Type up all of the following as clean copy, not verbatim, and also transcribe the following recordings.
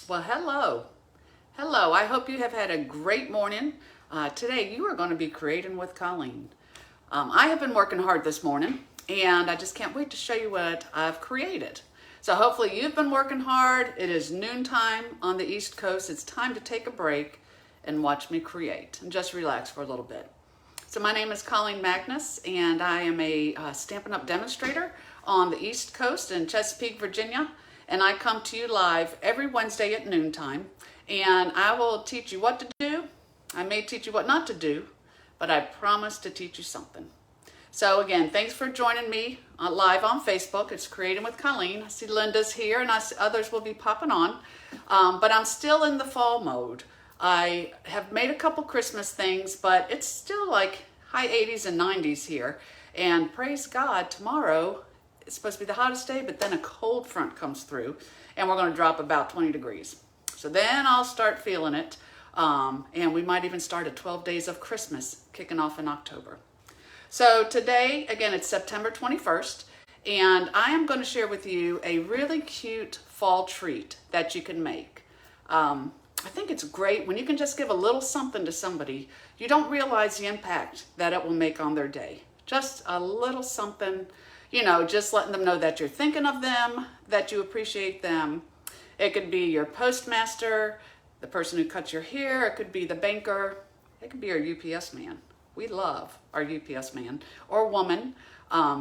Well, hello. Hello. I hope you have had a great morning. Today, you are going to be creating with Colleen. I have been working hard this morning, and I just can't wait to show you what I've created. So hopefully you've been working hard. It is noontime on the East Coast. It's time to take a break and watch me create and just relax for a little bit. So my name is Colleen Magnus, and I am a Stampin' Up! Demonstrator on the East Coast in Chesapeake, Virginia. And I come to you live every Wednesday at noontime. And I will teach you what to do. I may teach you what not to do, but I promise to teach you something. So again, thanks for joining me live on Facebook. It's Creating with Colleen. I see Linda's here, and I see others will be popping on. But I'm still in the fall mode. I have made a couple Christmas things, but it's still like high 80s and 90s here. And praise God, tomorrow it's supposed to be the hottest day, but then a cold front comes through, and we're going to drop about 20 degrees. So then I'll start feeling it, and we might even start at 12 days of Christmas kicking off in October. So today, again, it's September 21st, and I am going to share with you a really cute fall treat that you can make. I think it's great when you can just give a little something to somebody. You don't realize the impact that it will make on their day. Just a little something, just letting them know that you're thinking of them, that you appreciate them. It could be your postmaster, the person who cuts your hair. It could be the banker. It could be our UPS man. We love our UPS man or woman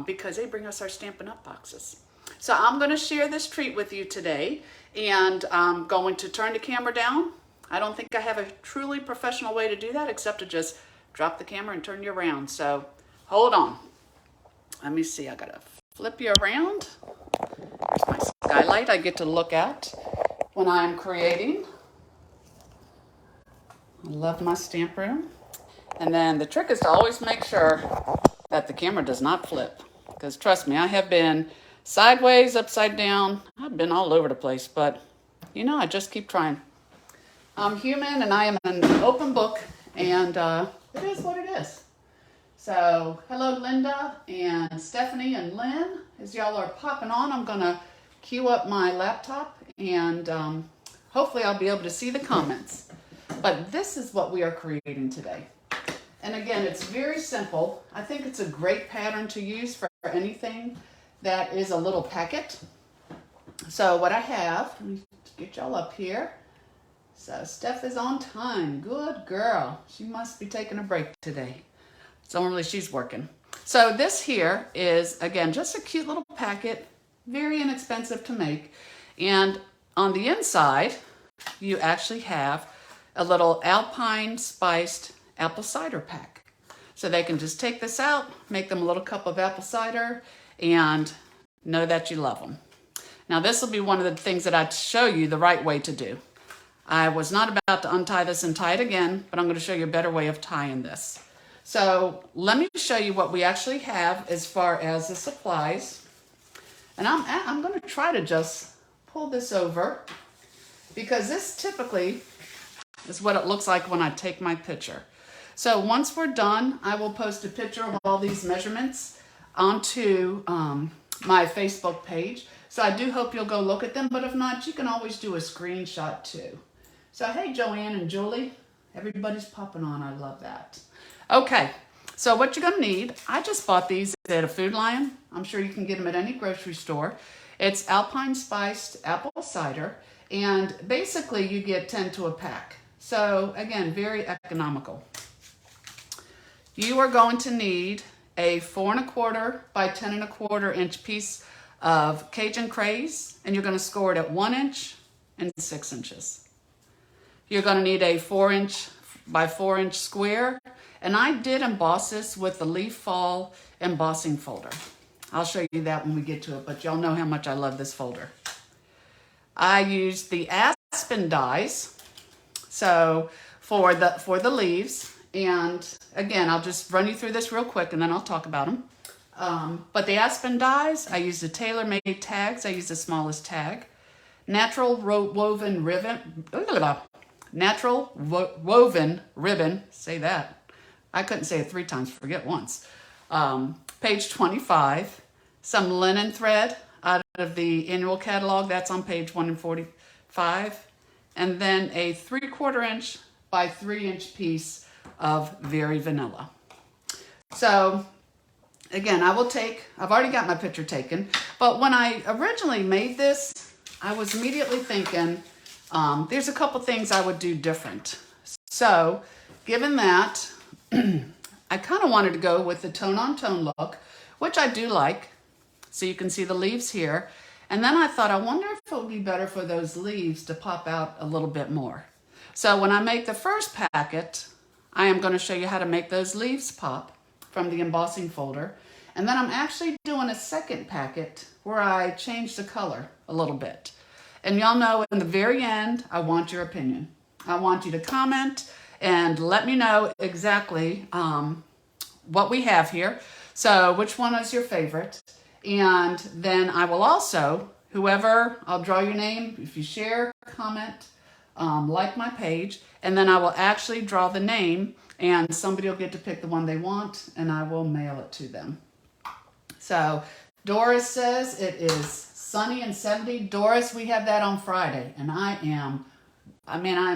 because they bring us our Stampin' Up! Boxes. So I'm going to share this treat with you today, and I'm going to turn the camera down. I don't think I have a truly professional way to do that except to just drop the camera and turn you around. So hold on. Let me see. I got to flip you around. There's my skylight I get to look at when I'm creating. I love my stamp room. And then the trick is to always make sure that the camera does not flip. Because trust me, I have been sideways, upside down. I've been all over the place, but I just keep trying. I'm human and I am an open book, and it is what it is. So hello Linda and Stephanie and Lynn. As y'all are popping on, I'm gonna queue up my laptop, and hopefully I'll be able to see the comments. But this is what we are creating today. And again, it's very simple. I think it's a great pattern to use for anything that is a little packet. So what I have, let me get y'all up here. So Steph is on time. Good girl. She must be taking a break today. So normally she's working. So this here is, again, just a cute little packet, very inexpensive to make. And on the inside, you actually have a little alpine spiced apple cider pack. So they can just take this out, make them a little cup of apple cider, and know that you love them. Now this will be one of the things that I show you the right way to do. I was not about to untie this and tie it again, but I'm going to show you a better way of tying this. So let me show you what we actually have as far as the supplies. And I'm going to try to just pull this over, because this typically is what it looks like when I take my picture. So once we're done, I will post a picture of all these measurements onto my Facebook page. So I do hope you'll go look at them, but if not, you can always do a screenshot too. So hey, Joanne and Julie, everybody's popping on. I love that. Okay, so what you're gonna need, I just bought these at a Food Lion. I'm sure you can get them at any grocery store. It's alpine spiced apple cider, and basically you get 10 to a pack. So again, very economical. You are going to need a 4 1/4 by 10 1/4 inch piece of Cajun craze, and you're going to score it at 1 inch and 6 inches. You're going to need a 4 inch by 4 inch square, and I did emboss this with the Leaf Fall embossing folder. I'll show you that when we get to it, but y'all know how much I love this folder. I used the Aspen dies, so for the leaves, and again, I'll just run you through this real quick and then I'll talk about them. But the Aspen dies, I used the tailor-made tags. I used the smallest tag. Natural woven ribbon, say that. I couldn't say it 3 times, forget once. Page 25, some linen thread out of the annual catalog, that's on page 145. and then a 3/4 inch by 3-inch piece of Very Vanilla. So again, I've already got my picture taken, but when I originally made this, I was immediately thinking, there's a couple things I would do different. So given that, I kind of wanted to go with the tone-on-tone look, which I do like. So you can see the leaves here. And then I thought, I wonder if it would be better for those leaves to pop out a little bit more. So when I make the first packet, I am going to show you how to make those leaves pop from the embossing folder. And then I'm actually doing a second packet where I change the color a little bit. And y'all know in the very end, I want your opinion. I want you to comment and let me know exactly what we have here. So which one is your favorite? And then I will also, I'll draw your name if you share, comment, like my page, and then I will actually draw the name and somebody will get to pick the one they want and I will mail it to them. So Doris says it is sunny and 70. Doris, we have that on Friday and I am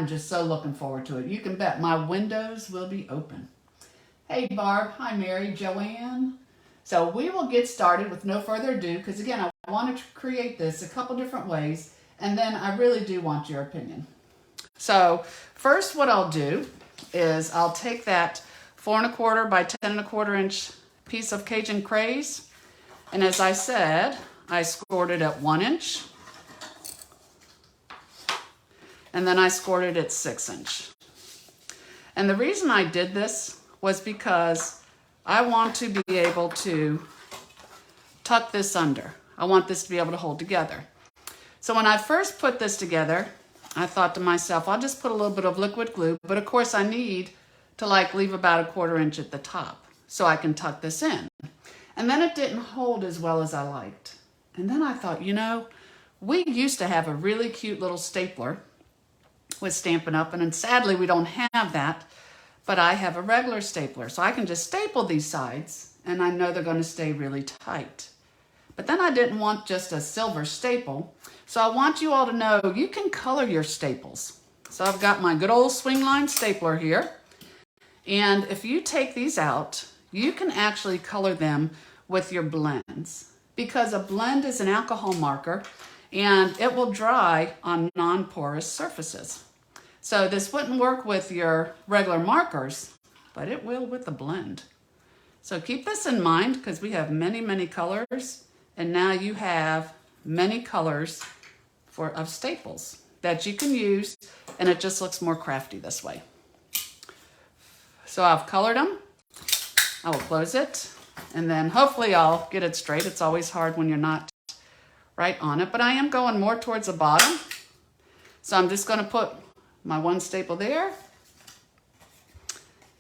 just so looking forward to it. You can bet my windows will be open. Hey Barb, hi Mary, Joanne. So we will get started with no further ado, because again, I want to create this a couple different ways, and then I really do want your opinion. So first what I'll do is I'll take that 4¼ by 10¼ inch piece of Cajun Craze, and as I said, I scored it at 1 inch, and then I scored it at 6 inch. And the reason I did this was because I want to be able to tuck this under. I want this to be able to hold together. So when I first put this together, I thought to myself, I'll just put a little bit of liquid glue, but of course I need to leave about 1/4 inch at the top so I can tuck this in. And then it didn't hold as well as I liked. And then I thought, we used to have a really cute little stapler with Stampin' Up! And sadly we don't have that. But I have a regular stapler, so I can just staple these sides, and I know they're going to stay really tight. But then I didn't want just a silver staple, so I want you all to know you can color your staples. So I've got my good old swing line stapler here, and if you take these out, you can actually color them with your blends, because a blend is an alcohol marker, and it will dry on non-porous surfaces. So this wouldn't work with your regular markers, but it will with the blend. So keep this in mind, because we have many, many colors, and now you have many colors of staples that you can use, and it just looks more crafty this way. So I've colored them. I will close it, and then hopefully I'll get it straight. It's always hard when you're not right on it, but I am going more towards the bottom. So I'm just going to put my one staple there,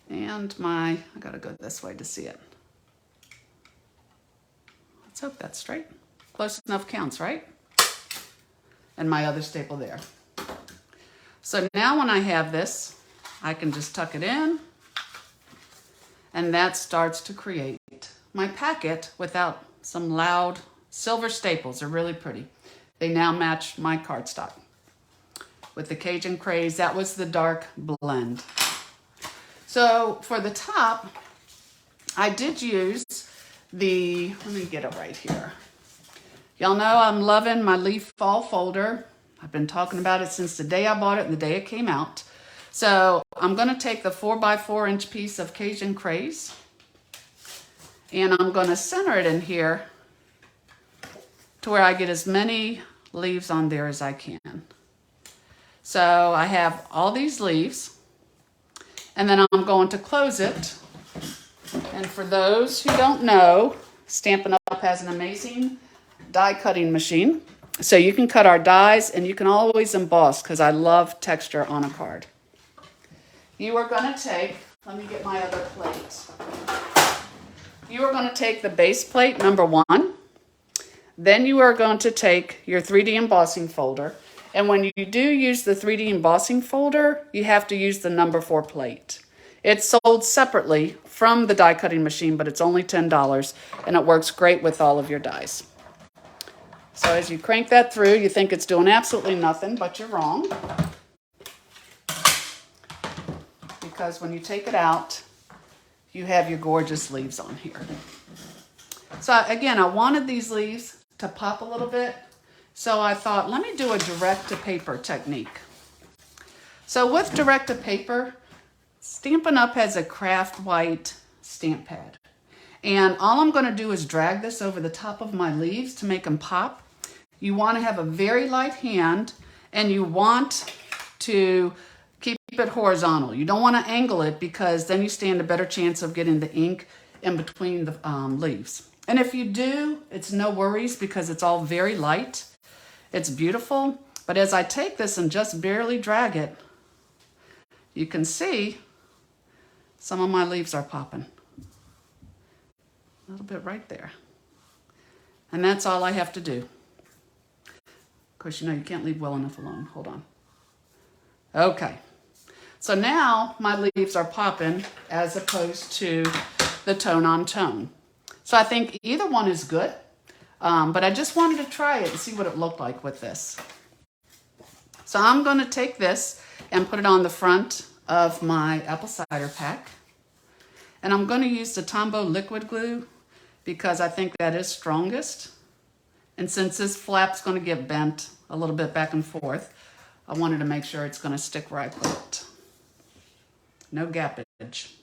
and I gotta go this way to see it. Let's hope that's straight. Close enough counts, right? And my other staple there. So now when I have this, I can just tuck it in, and that starts to create my packet without some loud silver staples. They're really pretty. They now match my cardstock. With the Cajun Craze, that was the dark blend. So for the top, I did use let me get it right here. Y'all know I'm loving my leaf fall folder. I've been talking about it since the day I bought it and the day it came out. So I'm gonna take the 4x4 inch piece of Cajun Craze, and I'm gonna center it in here to where I get as many leaves on there as I can. So I have all these leaves, and then I'm going to close it. And for those who don't know, Stampin' Up! Has an amazing die cutting machine. So you can cut our dies, and you can always emboss, because I love texture on a card. You are going to take, let me get my other plate. You are going to take the base plate, number 1. Then you are going to take your 3D embossing folder. And when you do use the 3D embossing folder, you have to use the number 4 plate. It's sold separately from the die cutting machine, but it's only $10, and it works great with all of your dies. So as you crank that through, you think it's doing absolutely nothing, but you're wrong. because when you take it out, you have your gorgeous leaves on here. So again, I wanted these leaves to pop a little bit. So I thought, let me do a direct to paper technique. So with direct to paper, Stampin' Up! Has a craft white stamp pad. And all I'm going to do is drag this over the top of my leaves to make them pop. You want to have a very light hand, and you want to keep it horizontal. You don't want to angle it because then you stand a better chance of getting the ink in between the leaves. And if you do, it's no worries because it's all very light. It's beautiful. But as I take this and just barely drag it, you can see some of my leaves are popping. A little bit right there. And that's all I have to do. Of course, you know you can't leave well enough alone. Hold on. Okay. So now my leaves are popping as opposed to the tone on tone. So I think either one is good. But I just wanted to try it and see what it looked like with this. So I'm going to take this and put it on the front of my apple cider pack. And I'm going to use the Tombow liquid glue because I think that is strongest. And since this flap's going to get bent a little bit back and forth, I wanted to make sure it's going to stick where I put it. No gappage.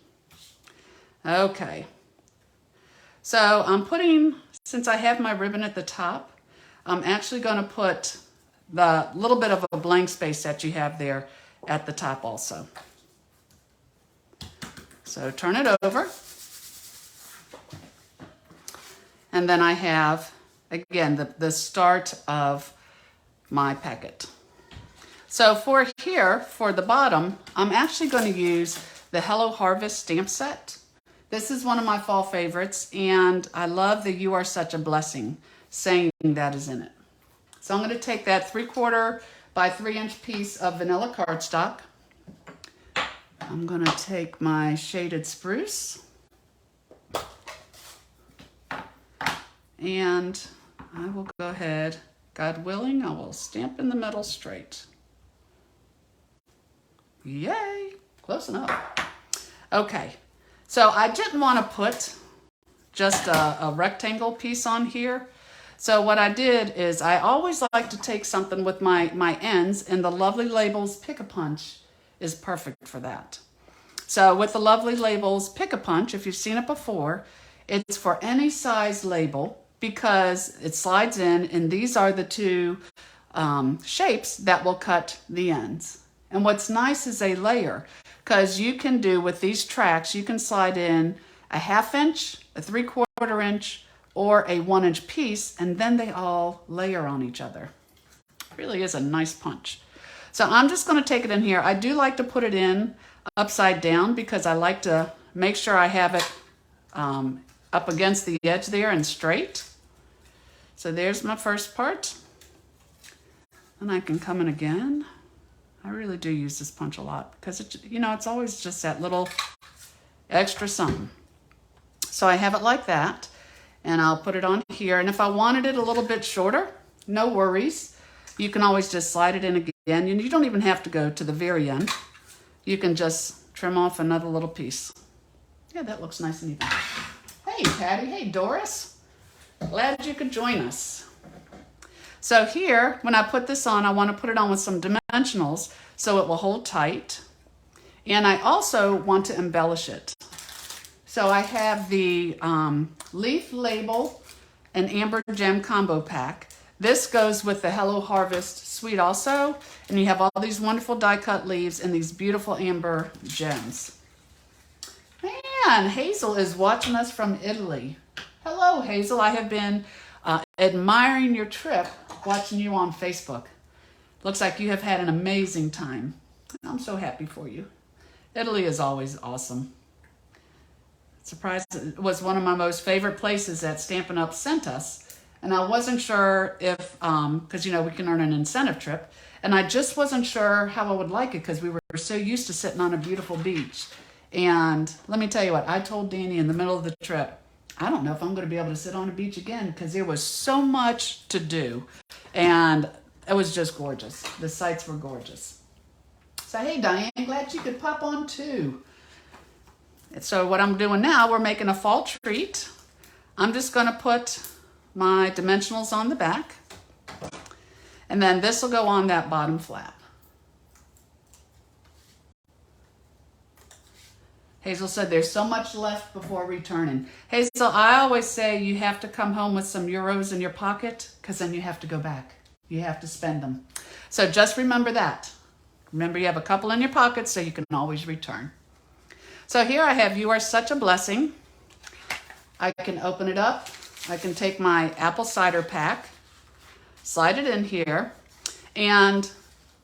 Okay. So I'm putting, since I have my ribbon at the top, I'm actually going to put the little bit of a blank space that you have there at the top also. So turn it over. And then I have, again, the start of my packet. So for here, for the bottom, I'm actually going to use the Hello Harvest stamp set. This is one of my fall favorites, and I love the You Are Such a Blessing saying that is in it. So I'm going to take that 3/4 by 3-inch piece of vanilla cardstock. I'm going to take my shaded spruce. And I will go ahead, God willing, I will stamp in the middle straight. Yay, close enough. Okay, so I didn't want to put just a rectangle piece on here. So what I did is I always like to take something with my ends, and the Lovely Labels Pick-a-Punch is perfect for that. So with the Lovely Labels Pick-a-Punch, if you've seen it before, it's for any size label because it slides in, and these are the two shapes that will cut the ends. And what's nice is a layer, because you can do with these tracks, you can slide in a 1/2 inch, a 3/4 inch, or a 1-inch piece, and then they all layer on each other. It really is a nice punch. So I'm just going to take it in here. I do like to put it in upside down because I like to make sure I have it up against the edge there and straight. So there's my first part. And I can come in again. I really do use this punch a lot because it's always just that little extra something. So I have it like that, and I'll put it on here. And if I wanted it a little bit shorter, no worries. You can always just slide it in again. You don't even have to go to the very end. You can just trim off another little piece. Yeah, that looks nice and even. Hey, Patty. Hey, Doris. Glad you could join us. So here, when I put this on, I want to put it on with some dimensionals so it will hold tight. And I also want to embellish it. So I have the Leaf Label and Amber Gem Combo Pack. This goes with the Hello Harvest Suite also. And you have all these wonderful die-cut leaves and these beautiful amber gems. Man, Hazel is watching us from Italy. Hello, Hazel. I have been admiring your trip, watching you on Facebook. Looks like you have had an amazing time. I'm so happy for you. Italy is always awesome. Surprised it was one of my most favorite places that Stampin' Up! Sent us. And I wasn't sure if, because, we can earn an incentive trip. And I just wasn't sure how I would like it because we were so used to sitting on a beautiful beach. And let me tell you what, I told Danny in the middle of the trip, I don't know if I'm going to be able to sit on a beach again because there was so much to do. And it was just gorgeous. The sights were gorgeous. Say, hey, Diane, glad you could pop on too. So what I'm doing now, we're making a fall treat. I'm just going to put my dimensionals on the back. And then this will go on that bottom flap. Hazel said there's so much left before returning. Hazel, I always say you have to come home with some euros in your pocket because then you have to go back. You have to spend them. So just remember that. Remember you have a couple in your pocket so you can always return. So here I have You Are Such a Blessing. I can open it up. I can take my apple cider pack, slide it in here. And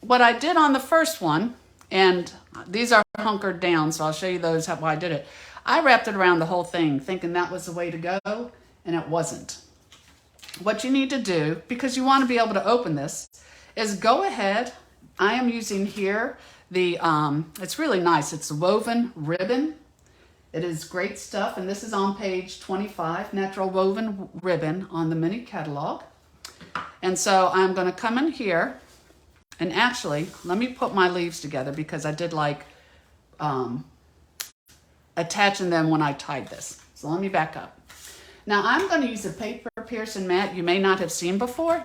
what I did on the first one, and these are hunkered down, so I'll show you those how I did it. I wrapped it around the whole thing thinking that was the way to go, and it wasn't. What you need to do, because you want to be able to open this, is go ahead. I am using here the, it's really nice. It's woven ribbon. It is great stuff, and this is on page 25, natural woven ribbon on the mini catalog. And so I'm going to come in here, and actually, let me put my leaves together because I did like attaching them when I tied this. So let me back up. Now I'm going to use a paper Pearson mat you may not have seen before.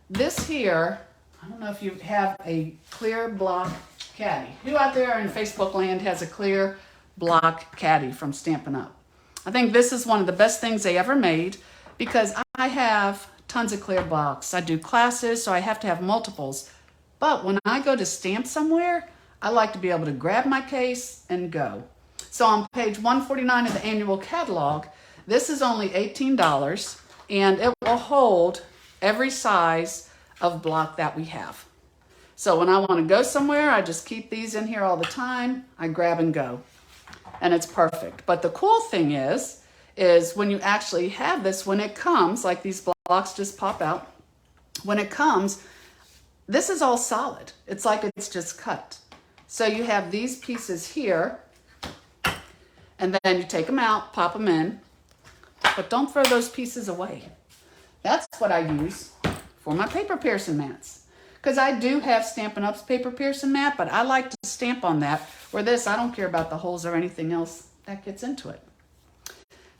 This here, I don't know if you have a clear block caddy. Who out there in Facebook land has a clear block caddy from Stampin' Up? I think this is one of the best things they ever made because I have tons of clear blocks. I do classes, so I have to have multiples. But when I go to stamp somewhere, I like to be able to grab my case and go. So on page 149 of the annual catalog, this is only $18, and it will hold every size of block that we have. So when I want to go somewhere, I just keep these in here all the time. I grab and go, and it's perfect. But the cool thing is when you actually have this, when it comes, like these blocks just pop out, when it comes, this is all solid. It's like it's just cut. So you have these pieces here, and then you take them out, pop them in, but don't throw those pieces away. That's what I use for my paper Pearson mats. Because I do have Stampin' Up's paper Pearson mat, but I like to stamp on that. Where this, I don't care about the holes or anything else that gets into it.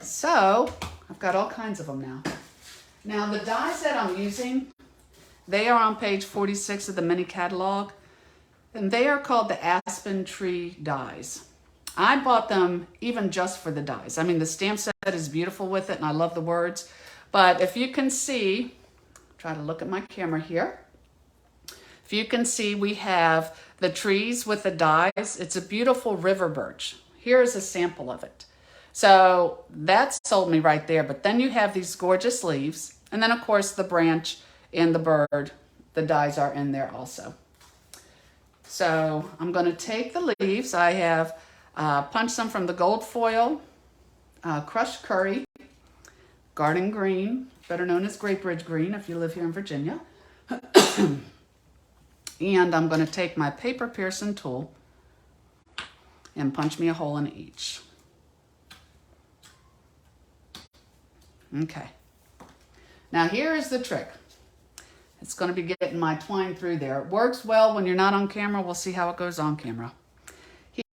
So I've got all kinds of them now. Now the dies that I'm using, they are on page 46 of the mini catalog, and they are called the Aspen Tree dies. I bought them even just for the dies. I mean, the stamp set is beautiful with it, and I love the words. But if you can see, try to look at my camera here. If you can see, we have the trees with the dies. It's a beautiful river birch. Here is a sample of it. So that sold me right there. But then you have these gorgeous leaves. And then, of course, the branch and the bird, the dies are in there also. So I'm going to take the leaves. I have punched them from the gold foil, crushed curry, garden green, better known as grape ridge green if you live here in Virginia. And I'm going to take my paper Pearson tool and punch me a hole in each. Okay. Now here is the trick. It's going to be getting my twine through there. It works well when you're not on camera. We'll see how it goes on camera.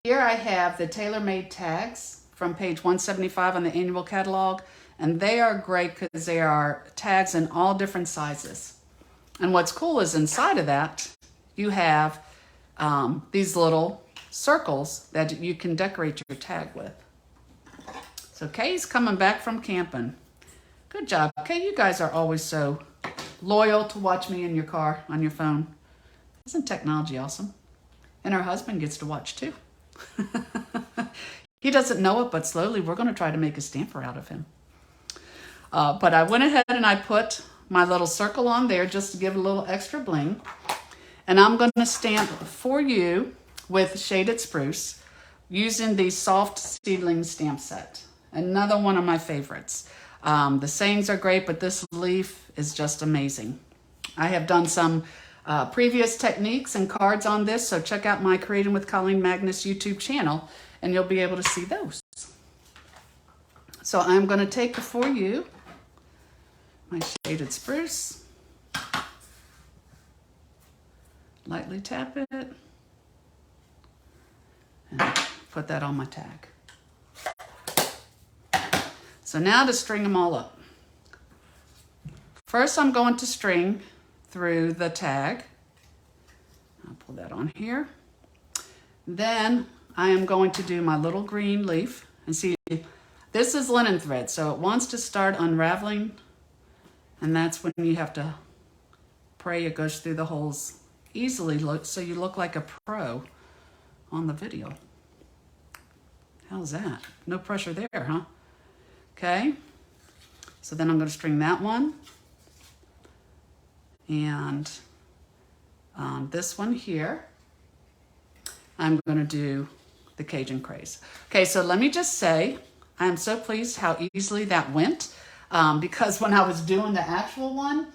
Here I have the tailor-made tags from page 175 on the annual catalog. And they are great because they are tags in all different sizes. And what's cool is inside of that, you have these little circles that you can decorate your tag with. So Kay's coming back from camping. Good job, Kay. You guys are always so loyal to watch me in your car on your phone. Isn't technology awesome? And her husband gets to watch too. He doesn't know it, but slowly we're going to try to make a stamper out of him. But I went ahead and I put my little circle on there just to give it a little extra bling. And I'm going to stamp for you with shaded spruce using the soft seedling stamp set. Another one of my favorites. The sayings are great, but this leaf is just amazing. I have done some previous techniques and cards on this, so check out my Creating with Colleen Magnus YouTube channel, and you'll be able to see those. So I'm going to take the For You, my shaded spruce, lightly tap it, put that on my tag. So now to string them all up. First, I'm going to string through the tag. I'll pull that on here. Then I am going to do my little green leaf. And see, this is linen thread, so it wants to start unraveling. And that's when you have to pray it goes through the holes easily, so you look like a pro on the video. How's that? No pressure there, huh? Okay. So then I'm going to string that one. And this one here, I'm going to do the Cajun Craze. Okay, so let me just say, I am so pleased how easily that went, because when I was doing the actual one,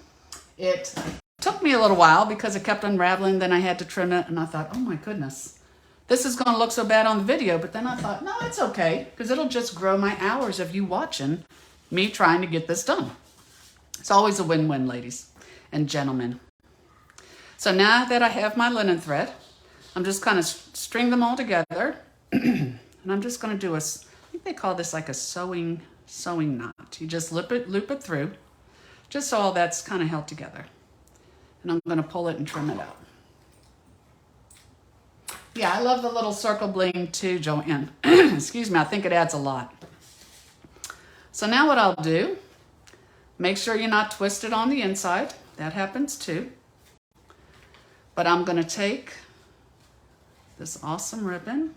it took me a little while because it kept unraveling. Then I had to trim it, and I thought, oh my goodness, this is going to look so bad on the video. But then I thought, no, it's okay, because it'll just grow my hours of you watching me trying to get this done. It's always a win-win, ladies and gentlemen. So now that I have my linen thread, I'm just kind of string them all together. And I'm just going to do I think they call this like a sewing knot. You just loop it through, just so all that's kind of held together. And I'm going to pull it and trim it out. Yeah, I love the little circle bling too, Joanne. Excuse me, I think it adds a lot. So now what I'll do, make sure you're not twisted on the inside. That happens too. But I'm going to take this awesome ribbon,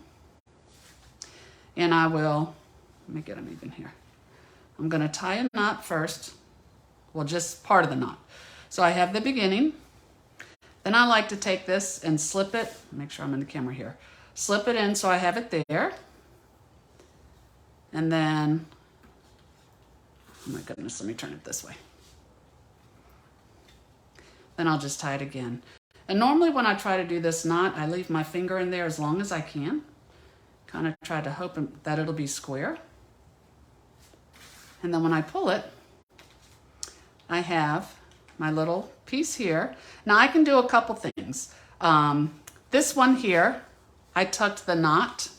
and I will, let me get them even here. I'm going to tie a knot first. Well, just part of the knot. So I have the beginning. Then I like to take this and slip it, make sure I'm in the camera here. Slip it in so I have it there. And then, oh my goodness, let me turn it this way. Then I'll just tie it again. And normally when I try to do this knot, I leave my finger in there as long as I can. Kind of try to hope that it'll be square. And then when I pull it, I have my little piece here. Now I can do a couple things. This one here, I tucked the knot.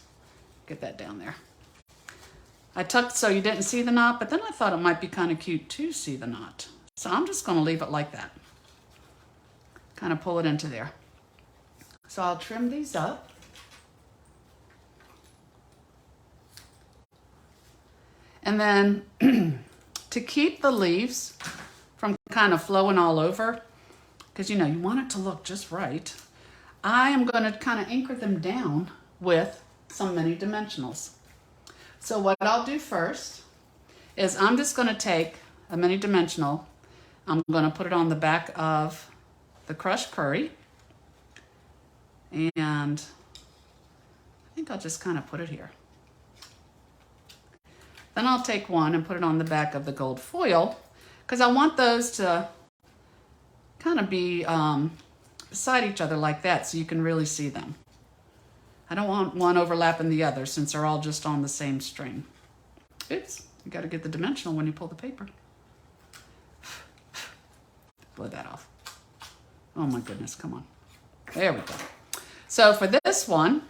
Get that down there. I tucked so you didn't see the knot, but then I thought it might be kind of cute to see the knot. So I'm just going to leave it like that. Kind of pull it into there. So I'll trim these up. And then to keep the leaves from kind of flowing all over, because you want it to look just right, I am going to kind of anchor them down with some mini dimensionals. So what I'll do first is I'm just going to take a mini dimensional. I'm going to put it on the back of the crushed curry, and I think I'll just kind of put it here. Then I'll take one and put it on the back of the gold foil, because I want those to kind of be beside each other like that so you can really see them. I don't want one overlapping the other since they're all just on the same string. Oops, you got to get the dimensional when you pull the paper. Blow that off. Oh my goodness, come on. There we go. So for this one,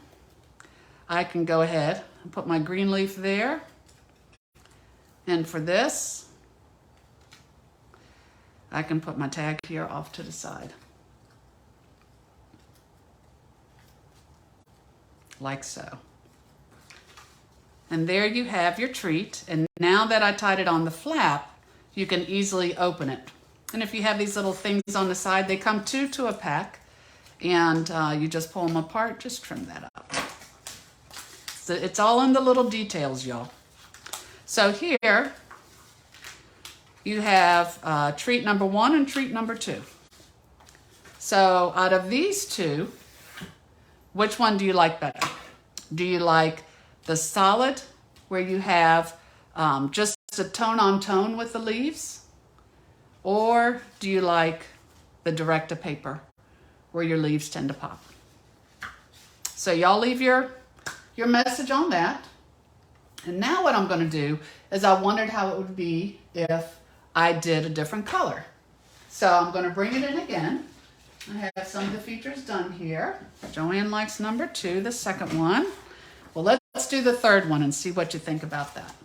I can go ahead and put my green leaf there. And for this, I can put my tag here off to the side. Like so. And there you have your treat. And now that I tied it on the flap, you can easily open it. And if you have these little things on the side, they come two to a pack, and you just pull them apart, just trim that up. So it's all in the little details, y'all. So here you have treat number 1 and treat number 2. So out of these two, which one do you like better? Do you like the solid, where you have just a tone on tone with the leaves? Or do you like the direct-to-paper, where your leaves tend to pop? So y'all leave your message on that. And now what I'm going to do is I wondered how it would be if I did a different color. So I'm going to bring it in again. I have some of the features done here. Joanne likes number 2, the second one. Well, let's do the third one and see what you think about that.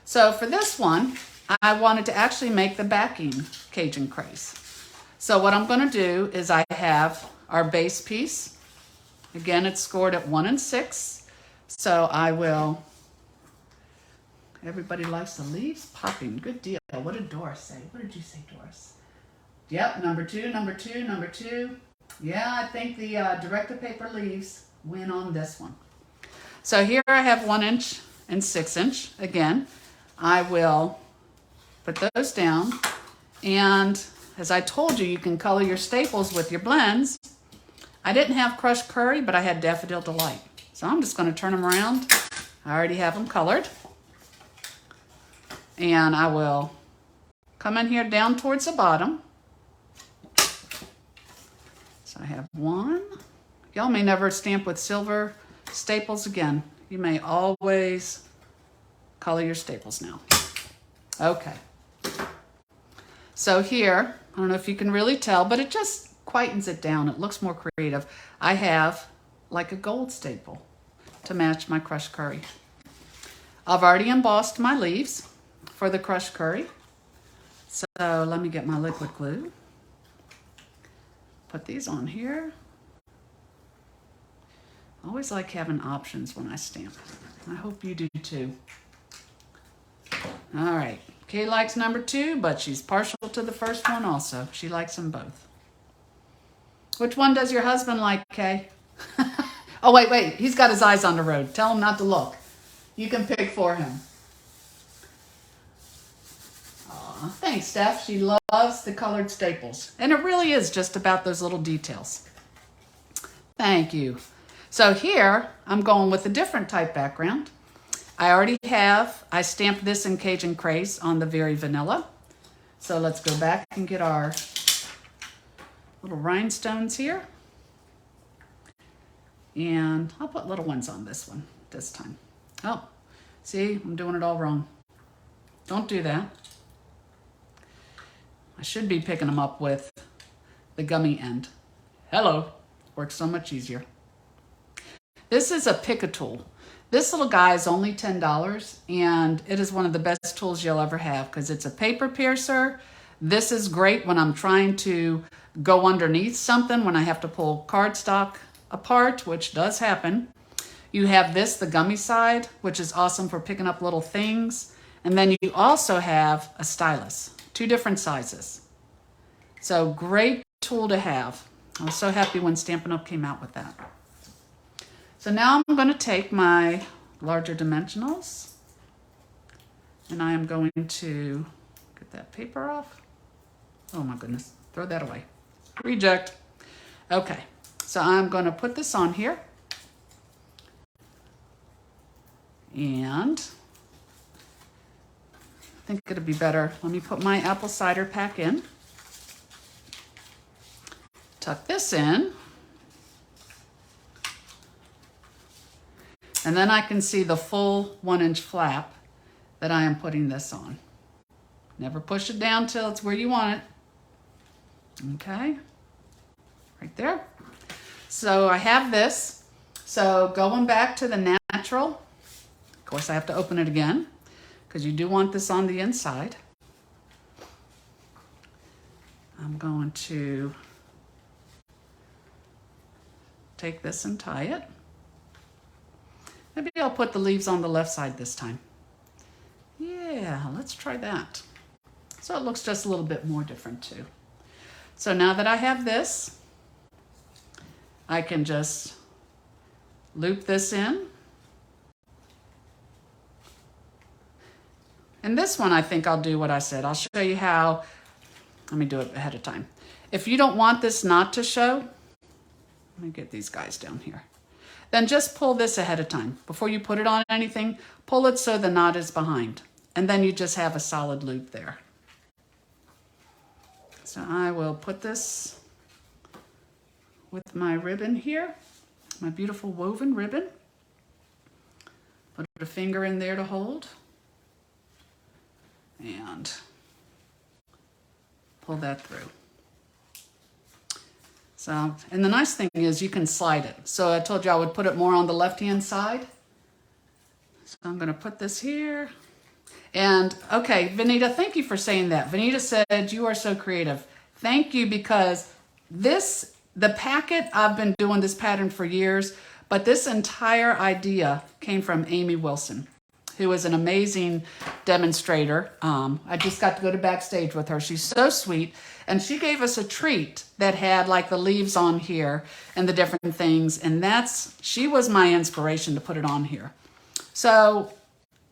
So for this one, I wanted to actually make the backing Cajun Craze. So what I'm going to do is I have our base piece. Again, it's scored at 1 and 6. So I will, everybody likes the leaves popping. Good deal. What did Doris say? What did you say, Doris? Yep, number 2, number 2, number 2. Yeah, I think the direct-to-paper leaves win on this one. So here I have 1 inch and 6 inch. Again, I will put those down. And as I told you, you can color your staples with your blends. I didn't have crushed curry, but I had Daffodil Delight. So I'm just going to turn them around. I already have them colored. And I will come in here down towards the bottom. So I have 1. Y'all may never stamp with silver staples again. You may always color your staples now. Okay. So here, I don't know if you can really tell, but it just quietens it down. It looks more creative. I have like a gold staple to match my crushed curry. I've already embossed my leaves for the crushed curry. So let me get my liquid glue. Put these on here. I always like having options when I stamp. I hope you do too. All right. Kay likes number 2, but she's partial to the first one also. She likes them both. Which one does your husband like, Kay? Oh, wait. He's got his eyes on the road. Tell him not to look. You can pick for him. Aw, thanks, Steph. She loves the colored staples. And it really is just about those little details. Thank you. So here, I'm going with a different type background. I stamped this in Cajun Craze on the Very Vanilla. So let's go back and get our little rhinestones here. And I'll put little ones on this one this time. Oh, see, I'm doing it all wrong. Don't do that. I should be picking them up with the gummy end. Hello, works so much easier. This is a pick-a-tool. This little guy is only $10, and it is one of the best tools you'll ever have because it's a paper piercer. This is great when I'm trying to go underneath something, when I have to pull cardstock apart, which does happen. You have this, the gummy side, which is awesome for picking up little things. And then you also have a stylus, 2 different sizes. So great tool to have. I was so happy when Stampin' Up! Came out with that. So now I'm going to take my larger dimensionals and I am going to get that paper off. Oh my goodness, throw that away. Reject. Okay, so I'm going to put this on here. And I think it'll be better. Let me put my apple cider pack in. Tuck this in. And then I can see the full 1 inch flap that I am putting this on. Never push it down till it's where you want it. Okay, right there. So I have this. So going back to the natural, of course I have to open it again because you do want this on the inside. I'm going to take this and tie it. Maybe I'll put the leaves on the left side this time. Yeah, let's try that. So it looks just a little bit more different too. So now that I have this, I can just loop this in. And this one, I think I'll do what I said. I'll show you how. Let me do it ahead of time. If you don't want this knot to show, let me get these guys down here. Then just pull this ahead of time. Before you put it on anything, pull it so the knot is behind. And then you just have a solid loop there. So I will put this with my ribbon here, my beautiful woven ribbon. Put a finger in there to hold. And pull that through. So, and the nice thing is you can slide it. So I told you I would put it more on the left-hand side. So I'm going to put this here. And okay, Vanita, thank you for saying that. Vanita said, you are so creative. Thank you, because the packet, I've been doing this pattern for years, but this entire idea came from Amy Wilson, who is an amazing demonstrator. I just got to go to backstage with her. She's so sweet. And she gave us a treat that had like the leaves on here and the different things. And she was my inspiration to put it on here. So,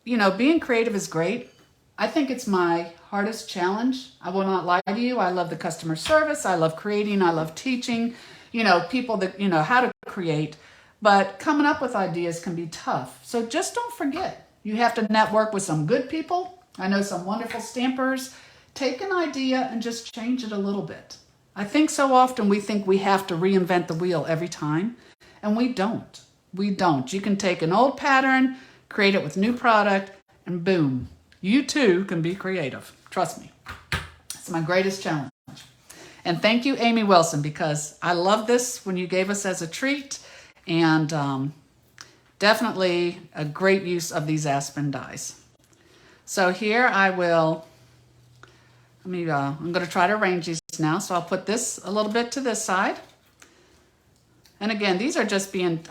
you know, being creative is great. I think it's my hardest challenge. I will not lie to you. I love the customer service. I love creating. I love teaching, you know, people that, you know, how to create. But coming up with ideas can be tough. So just don't forget, you have to network with some good people. I know some wonderful stampers. Take an idea and just change it a little bit. I think so often we think we have to reinvent the wheel every time, and we don't. We don't. You can take an old pattern, create it with new product, and boom, you too can be creative. Trust me. It's my greatest challenge. And thank you, Amy Wilson, because I love this when you gave us as a treat, and definitely a great use of these Aspen dies. So here I will, I'm going to try to arrange these now. So I'll put this a little bit to this side. And again, these are just being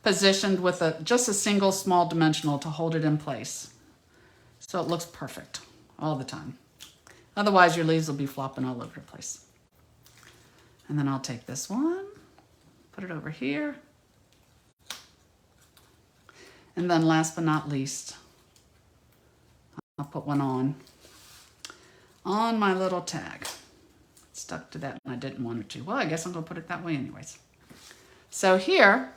positioned with just a single small dimensional to hold it in place. So it looks perfect all the time. Otherwise, your leaves will be flopping all over the place. And then I'll take this one, put it over here. And then last but not least, I'll put one on my little tag. Stuck to that and I didn't want it to. Well, I guess I'm going to put it that way anyways. So here,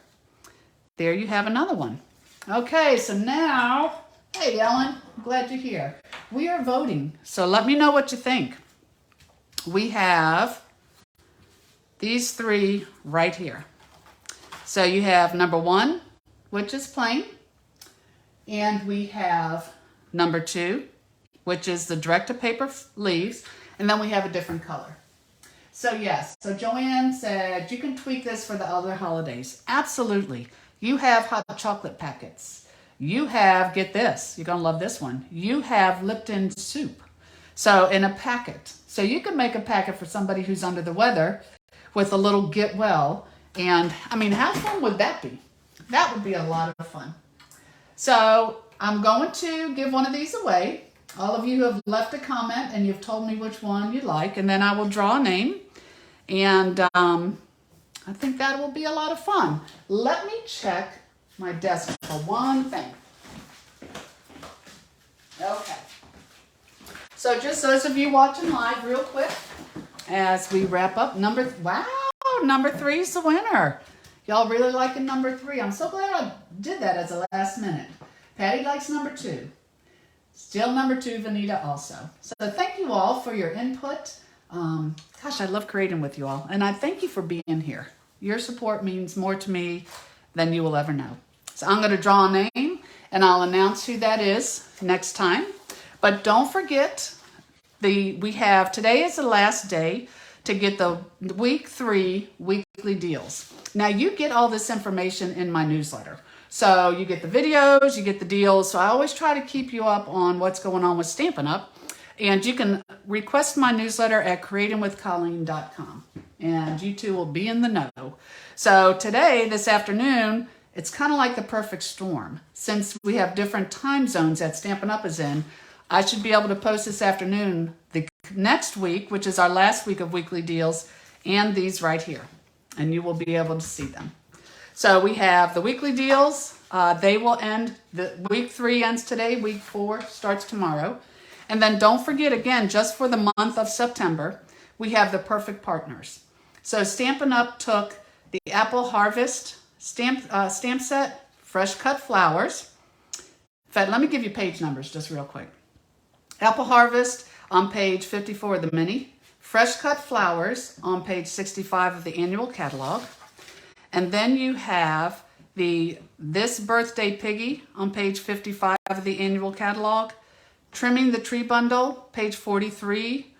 there you have another one. Okay, so now, hey Ellen, I'm glad you're here. We are voting, so let me know what you think. We have these three right here. So you have number 1, which is plain, and we have number 2, which is the direct-to-paper leaves, and then we have a different color. So yes, so Joanne said, you can tweak this for the other holidays. Absolutely. You have hot chocolate packets. You have, get this, you're gonna love this one. You have Lipton soup. So in a packet. So you can make a packet for somebody who's under the weather with a little get well. And I mean, how fun would that be? That would be a lot of fun. So I'm going to give one of these away. All of you who have left a comment and you've told me which one you like, and then I will draw a name. And I think that will be a lot of fun. Let me check my desk for one thing. Okay. So just those of you watching live real quick, as we wrap up, number 3 is the winner. Y'all really liking number 3. I'm so glad I did that as a last minute. Patty likes number 2. Still number 2, Vanita also. So thank you all for your input. Gosh, I love creating with you all. And I thank you for being here. Your support means more to me than you will ever know. So I'm going to draw a name and I'll announce who that is next time. But don't forget, today is the last day to get the week 3 weekly deals. Now you get all this information in my newsletter. So you get the videos, you get the deals. So I always try to keep you up on what's going on with Stampin' Up. And you can request my newsletter at creatingwithcolleen.com. And you two will be in the know. So today, this afternoon, it's kind of like the perfect storm. Since we have different time zones that Stampin' Up is in, I should be able to post this afternoon the next week, which is our last week of weekly deals, and these right here. And you will be able to see them. So we have the weekly deals. They will end, week 3 ends today, week 4 starts tomorrow. And then don't forget, again, just for the month of September, we have the perfect partners. So Stampin' Up took the Apple Harvest stamp set, fresh cut flowers. In fact, let me give you page numbers just real quick. Apple Harvest on page 54 of the mini. Fresh cut flowers on page 65 of the annual catalog. And then you have This Birthday Piggy on page 55 of the annual catalog. Trimming the Tree Bundle, page 43.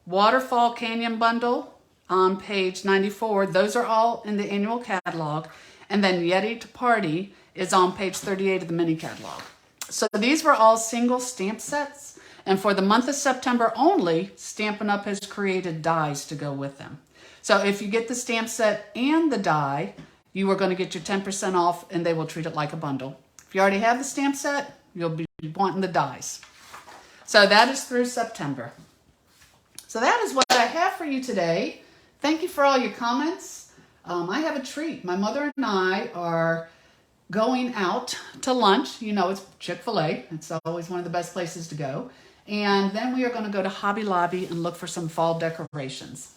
Waterfall Canyon Bundle on page 94. Those are all in the annual catalog. And then Yeti to Party is on page 38 of the mini catalog. So these were all single stamp sets. And for the month of September only, Stampin' Up! Has created dies to go with them. So if you get the stamp set and the die, you are going to get your 10% off, and they will treat it like a bundle. If you already have the stamp set, you'll be wanting the dies. So that is through September. So that is what I have for you today. Thank you for all your comments. I have a treat. My mother and I are going out to lunch. You know, it's Chick-fil-A. It's always one of the best places to go. And then we are going to go to Hobby Lobby and look for some fall decorations.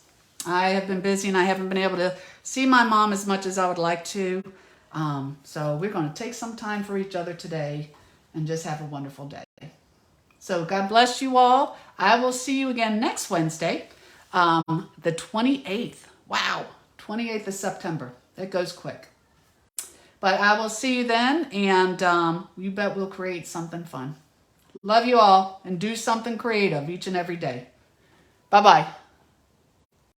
I have been busy and I haven't been able to see my mom as much as I would like to. So we're going to take some time for each other today and just have a wonderful day. So God bless you all. I will see you again next Wednesday, the 28th. Wow, 28th of September. That goes quick. But I will see you then, and you bet we'll create something fun. Love you all, and do something creative each and every day. Bye-bye.